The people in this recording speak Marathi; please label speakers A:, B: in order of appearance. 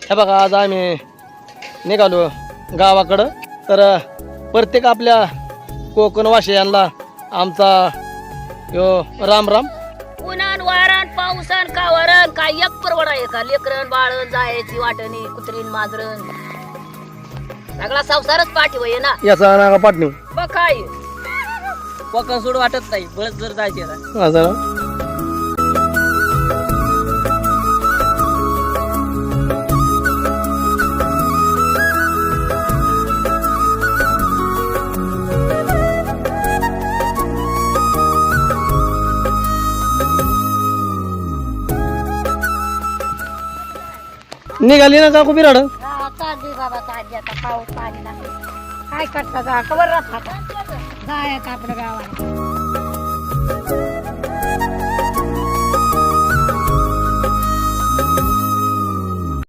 A: हे बघा आज आम्ही निघालो गावाकडं. तर प्रत्येक आपल्या कोकणवासियांना आमचा यो राम राम.
B: उन्हान वारान पावसान का वरण काय एक परवडा आहे का? लेकरण बाळण जायची वाटणी कुत्रीन माजरण सगळा संसारच पाठीवय ना.
A: याचा नागा पाटणी
B: बघ काय कोकण सोड वाटत नाही बळच जर जायचे ना.
A: असं निघाली ना काकू बिराड.
B: चालली बाबा चालली आता पाऊस पाणी लागले काय करता जा कवर राहता जायचं आपल्या गावाला.